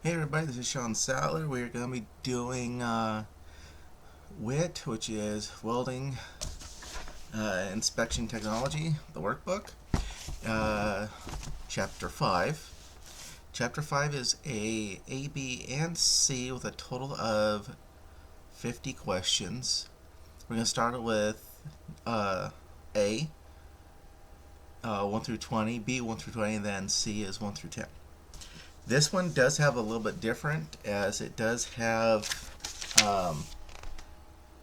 Hey everybody, this is Sean Sattler. We're going to be doing WIT, which is Welding Inspection Technology, the workbook. Chapter 5. Chapter 5 is A, B, and C with a total of 50 questions. We're going to start with A, 1 through 20, B, 1 through 20, and then C is 1 through 10. This one does have a little bit different, as it does have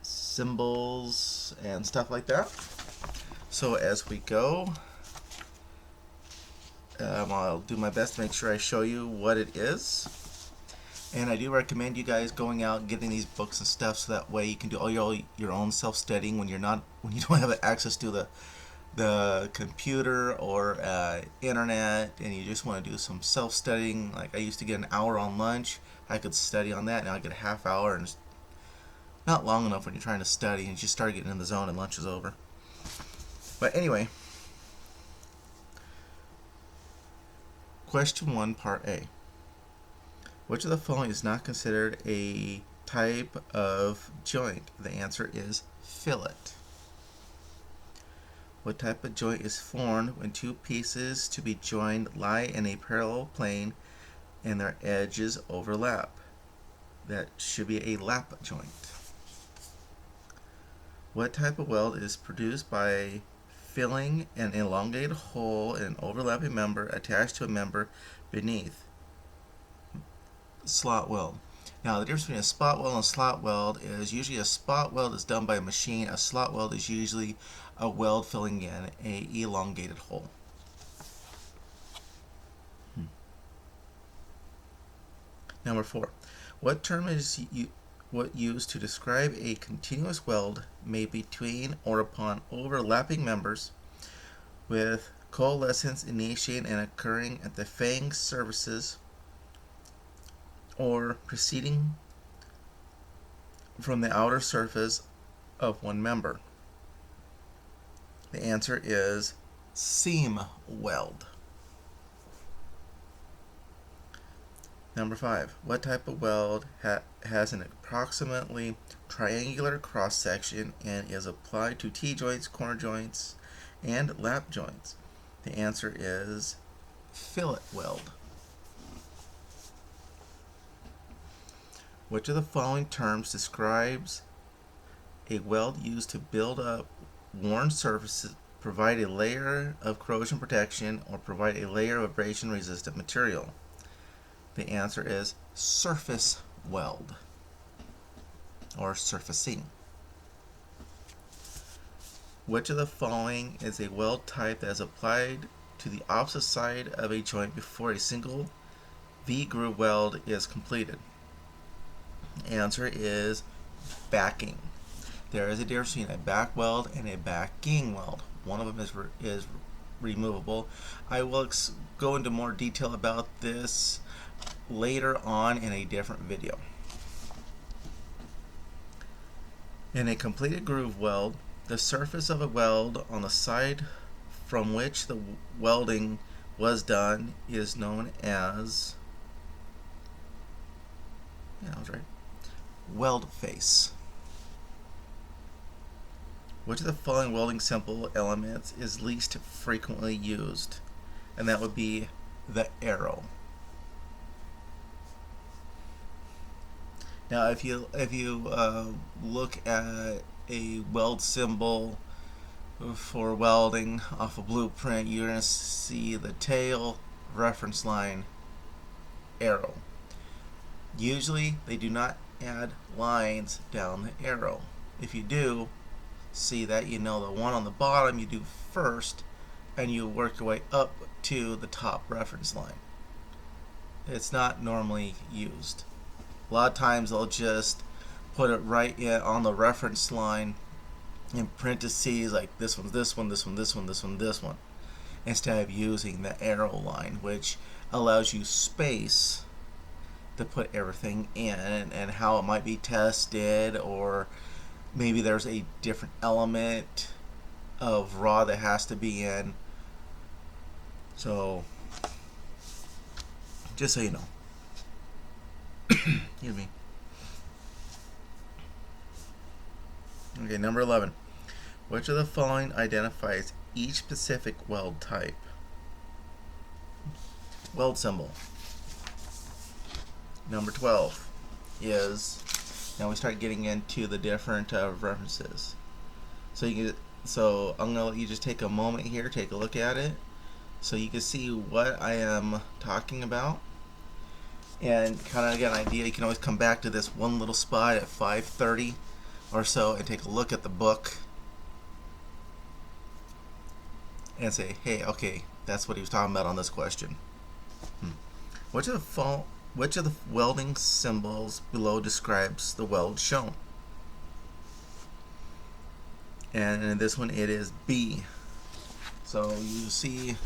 symbols and stuff like that. So as we go, I'll do my best to make sure I show you what it is. And I do recommend you guys going out and getting these books and stuff, so that way you can do all your own self-studying when you don't have access to the computer or internet, and you just want to do some self-studying. Like I used to get an hour on lunch. I could study on that. Now I get a half hour, and it's not long enough when you're trying to study, and you just start getting in the zone and lunch is over. But anyway, question 1, part A. Which of the following is not considered a type of joint? The answer is fillet. What type of joint is formed when two pieces to be joined lie in a parallel plane and their edges overlap? That should be a lap joint. What type of weld is produced by filling an elongated hole in an overlapping member attached to a member beneath? Slot weld. Now, the difference between a spot weld and a slot weld is usually a spot weld is done by a machine. A slot weld is usually a weld filling in a elongated hole. Number 4. What term is used to describe a continuous weld made between or upon overlapping members with coalescence initiating and occurring at the fang surfaces or proceeding from the outer surface of one member? The answer is seam weld. Number 5. What type of weld has an approximately triangular cross section and is applied to T-joints, corner joints, and lap joints? The answer is fillet weld. Which of the following terms describes a weld used to build up worn surfaces, provide a layer of corrosion protection, or provide a layer of abrasion-resistant material? The answer is surface weld, or surfacing. Which of the following is a weld type that is applied to the opposite side of a joint before a single V-groove weld is completed? The answer is backing. There is a difference between a back weld and a backing weld. One of them is removable. I will go into more detail about this later on in a different video. In a completed groove weld, the surface of a weld on the side from which the welding was done is known as weld face. Which of the following welding symbol elements is least frequently used? And that would be the arrow. Now, if you look at a weld symbol for welding off a blueprint, you're going to see the tail, reference line, arrow. Usually, they do not add lines down the arrow. If you do see that, you know the one on the bottom you do first, and you work your way up to the top reference line. It's not normally used. A lot of times they'll just put it right on the reference line in parentheses, like this one, this one, this one, this one, this one, this one, instead of using the arrow line, which allows you space to put everything in, and how it might be tested, or maybe there's a different element of rod that has to be in. So just so you know. Excuse me. Okay, number 11. Which of the following identifies each specific weld type? Weld symbol. Number 12 is, now we start getting into the different references. So I'm gonna let you just take a moment here, take a look at it, so you can see what I am talking about, and kind of get an idea. You can always come back to this one little spot at 5:30 or so and take a look at the book and say, hey, okay, that's what he was talking about on this question. Which of the welding symbols below describes the weld shown? And in this one it is B. So you see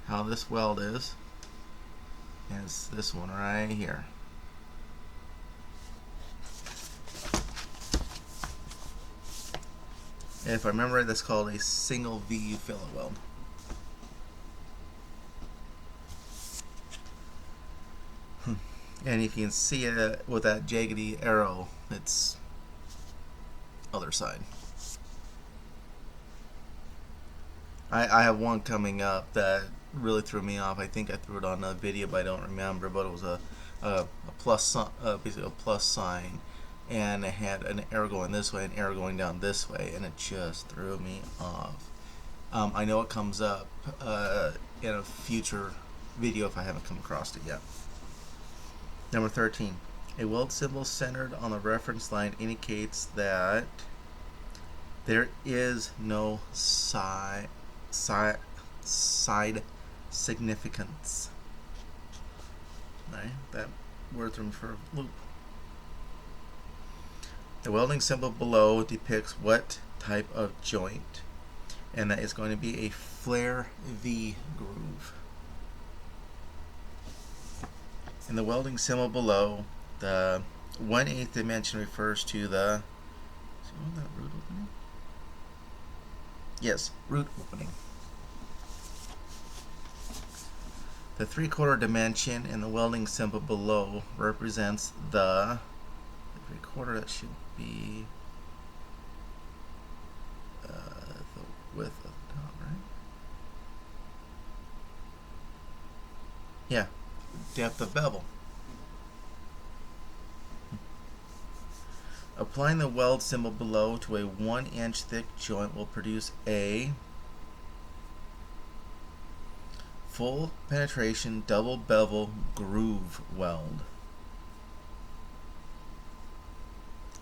how this weld is. And it's this one right here. And if I remember right, that's called a single V fillet weld. And if you can see it with that jaggedy arrow, it's other side. I have one coming up that really threw me off. I think I threw it on a video, but I don't remember. But it was a plus, basically a plus sign, and it had an arrow going this way, an arrow going down this way, and it just threw me off. I know it comes up in a future video if I haven't come across it yet. Number 13. A weld symbol centered on the reference line indicates that there is no side significance. Right? That word threw me for a loop. The welding symbol below depicts what type of joint, and that is going to be a flare V groove. In the welding symbol below, the 1/8 dimension refers to the root opening? Yes, root opening. The 3/4 dimension in the welding symbol below represents the 3/4. That should be the width of the top, right? Yeah, depth of bevel. Applying the weld symbol below to a 1-inch thick joint will produce a full penetration double bevel groove weld.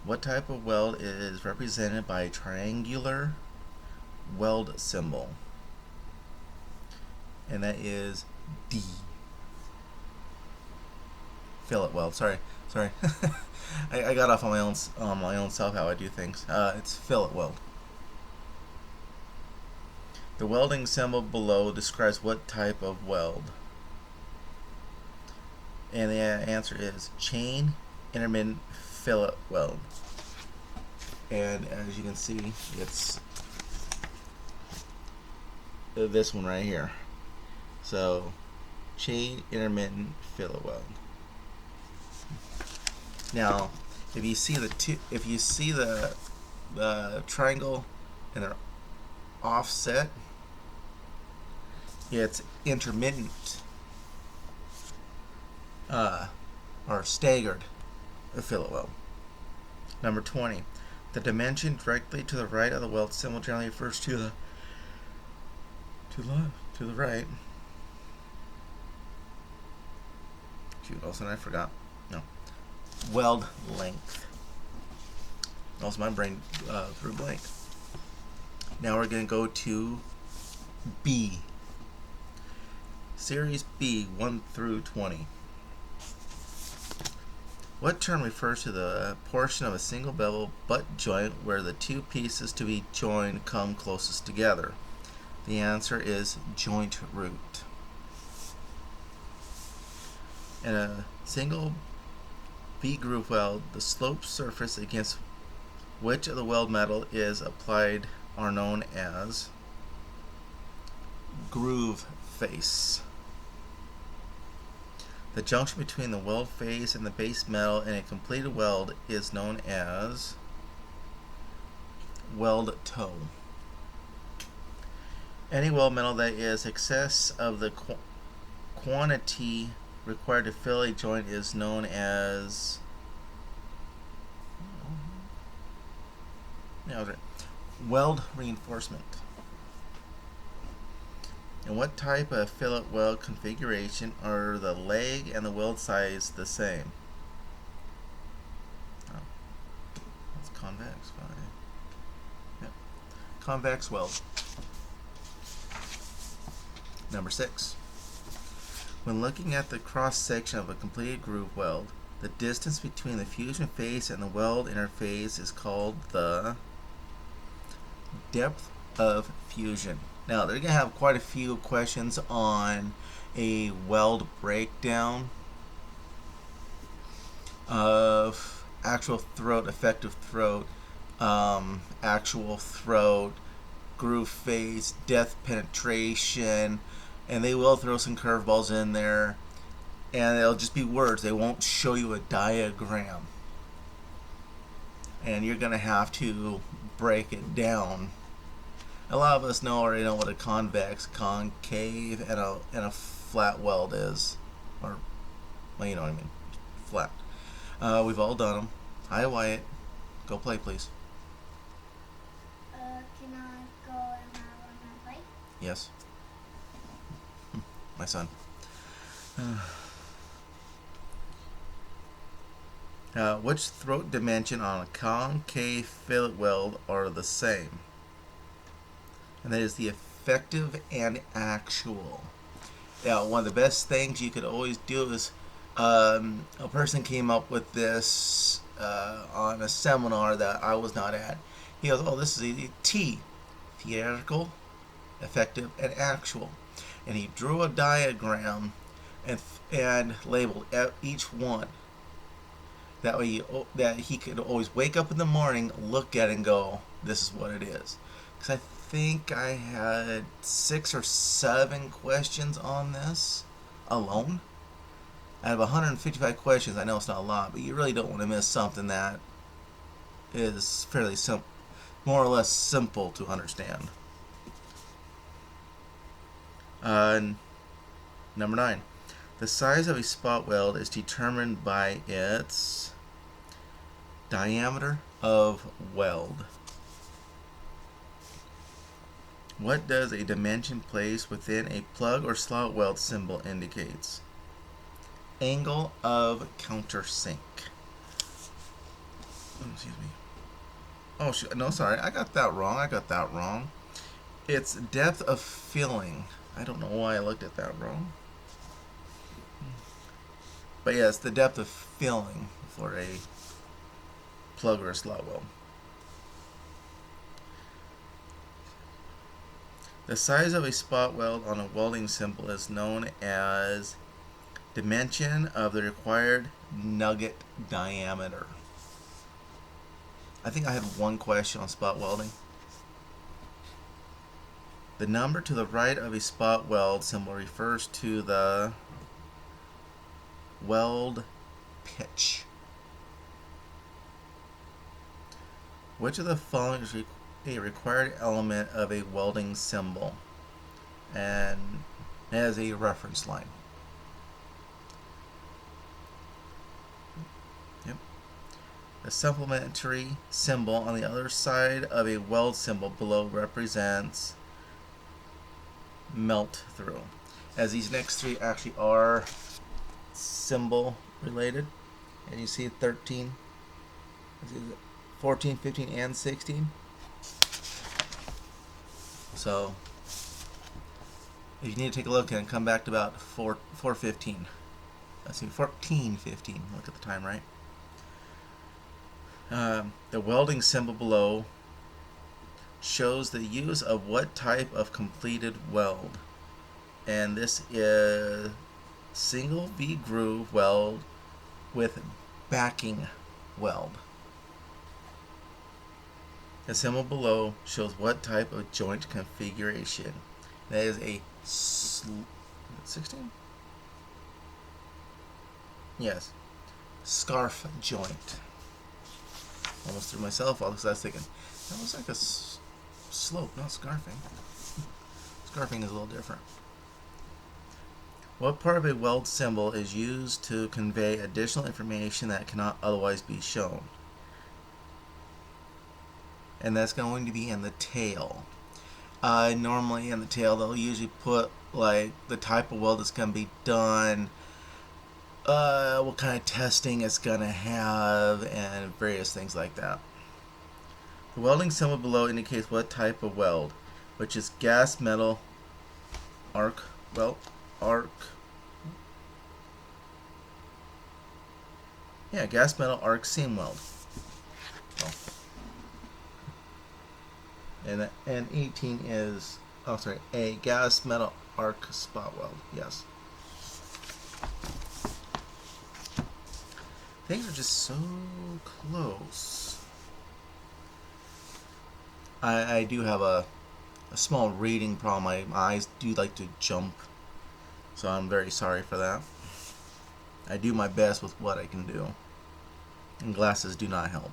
What type of weld is represented by a triangular weld symbol? And that is D. Fillet weld. Sorry. I got off on my own self how I do things. It's fillet weld. The welding symbol below describes what type of weld, and the answer is chain intermittent fillet weld. And as you can see, it's this one right here. So, chain intermittent fillet weld. Now, if you see the triangle and they're offset, it's intermittent or staggered fillet weld. Number 20. The dimension directly to the right of the weld symbol generally refers to the right. Shoot, also I forgot. No. Weld length. Also my brain threw blank. Now we're going to go to B. Series B, 1 through 20. What term refers to the portion of a single bevel butt joint where the two pieces to be joined come closest together? The answer is joint root. In a single V groove weld, the sloped surface against which of the weld metal is applied are known as groove face. The junction between the weld face and the base metal in a completed weld is known as weld toe. Any weld metal that is excess of the quantity required to fill a joint is known as weld reinforcement. In what type of fillet weld configuration are the leg and the weld size the same? Oh, that's convex. Fine. Yep. Convex weld. Number 6. When looking at the cross section of a completed groove weld, the distance between the fusion face and the weld interface is called the depth of fusion. Now, they're going to have quite a few questions on a weld breakdown of actual throat, effective throat, actual throat, groove face, depth penetration, and they will throw some curveballs in there, and it'll just be words. They won't show you a diagram, and you're going to have to break it down. A lot of us already know what a convex, concave, and a flat weld is, or, well, you know what I mean, flat. We've all done them. Hi, Wyatt. Go play, please. Can I go and run my play? Yes. My son. Which throat dimension on a concave fillet weld are the same? And that is the effective and actual. Now, one of the best things you could always do is a person came up with this on a seminar that I was not at. He goes, "Oh, this is a T, theoretical, effective, and actual." And he drew a diagram and labeled each one. That way, that he could always wake up in the morning, look at it, and go, "This is what it is." Because I think I had 6 or 7 questions on this alone. Out of 155 questions, I know it's not a lot, but you really don't want to miss something that is fairly simple, more or less simple to understand. Number 9. The size of a spot weld is determined by its diameter of weld. What does a dimension placed within a plug or slot weld symbol indicates? Angle of countersink. Oh, excuse me. Oh, no, sorry. I got that wrong. It's depth of filling. I don't know why I looked at that wrong. But yeah, it's the depth of filling for a plug or a slot weld. The size of a spot weld on a welding symbol is known as dimension of the required nugget diameter. I think I had one question on spot welding. The number to the right of a spot weld symbol refers to the weld pitch. Which of the following is a required element of a welding symbol and has a reference line? Yep. The supplementary symbol on the other side of a weld symbol below represents melt through. As these next 3 actually are symbol related, and you see 13, 14, 15, and 16. So if you need to take a look and come back to about 4:15. Let's see, 14:15. Look at the time, right? The welding symbol below shows the use of what type of completed weld, and this is single V groove weld with backing weld. The symbol below shows what type of joint configuration. That is a 16? Yes. Scarf joint. Almost threw myself off because I was thinking, that was like a slope, not scarfing. Scarfing is a little different. What part of a weld symbol is used to convey additional information that cannot otherwise be shown? And that's going to be in the tail. Normally in the tail they'll usually put like the type of weld that's going to be done, what kind of testing it's going to have, and various things like that. The welding symbol below indicates what type of weld, which is gas metal arc weld. Gas metal arc seam weld. Oh. And 18 is, a gas metal arc spot weld. Yes. Things are just so close. I do have a small reading problem. My eyes do like to jump, so I'm very sorry for that. I do my best with what I can do, and glasses do not help.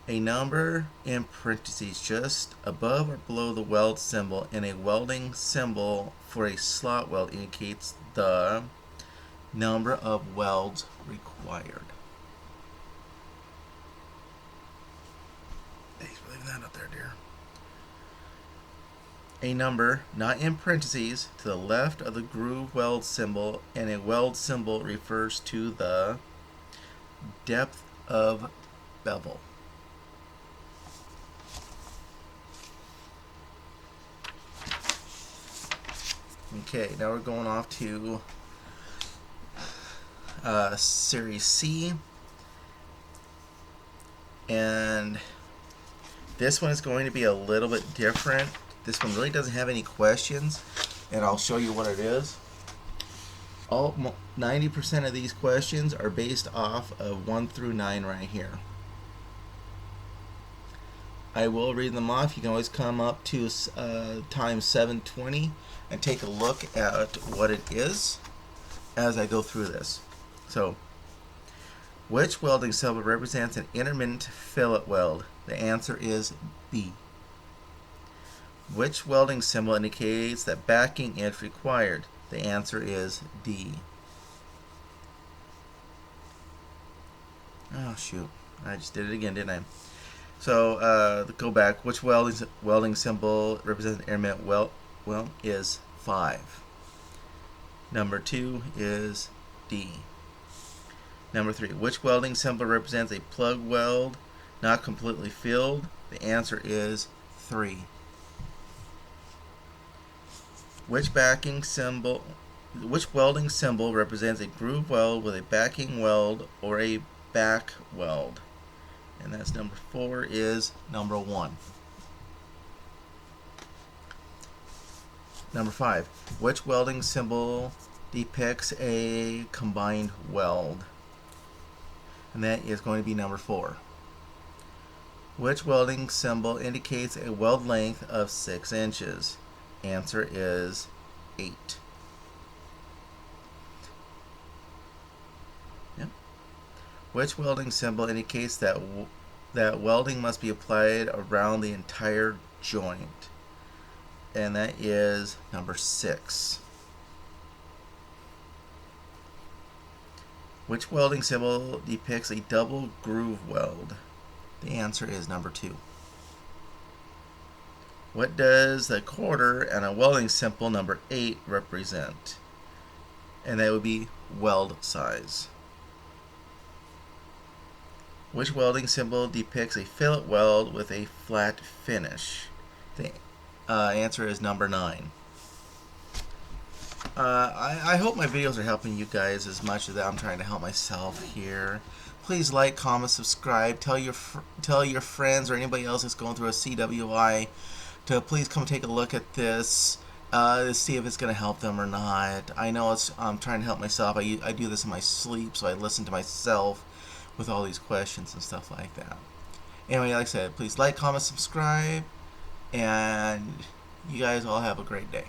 A number in parentheses just above or below the weld symbol in a welding symbol for a slot weld indicates the number of welds required. Thanks for leaving that up there, dear. A number, not in parentheses, to the left of the groove weld symbol and a weld symbol refers to the depth of bevel. Okay, now we're going off to Series C. And this one is going to be a little bit different. This one really doesn't have any questions, and I'll show you what it is. 90% of these questions are based off of 1 through 9 right here. I will read them off. You can always come up to time 720 and take a look at what it is as I go through this. So, which welding symbol represents an intermittent fillet weld? The answer is B. Which welding symbol indicates that backing is required? The answer is D. Oh shoot, I just did it again, didn't I? So go back. Which welding symbol represents an intermittent weld? Well, is 5. Number 2 is D. Number 3. Which welding symbol represents a plug weld not completely filled? The answer is 3. Which welding symbol represents a groove weld with a backing weld or a back weld? And that's number 4 is number 1. Number 5. Which welding symbol depicts a combined weld? And that is going to be number 4. Which welding symbol indicates a weld length of 6 inches? Answer is 8. Yep. Which welding symbol indicates that welding must be applied around the entire joint? And that is number 6. Which welding symbol depicts a double groove weld? The answer is number 2. What does the quarter and a welding symbol number 8 represent? And that would be weld size. Which welding symbol depicts a fillet weld with a flat finish? The answer is number 9. I hope my videos are helping you guys as much as I'm trying to help myself here. Please like, comment, subscribe. Tell your friends or anybody else that's going through a CWI to please come take a look at this to see if it's going to help them or not. I know I'm trying to help myself. I do this in my sleep, so I listen to myself with all these questions and stuff like that. Anyway, like I said, please like, comment, subscribe, and you guys all have a great day.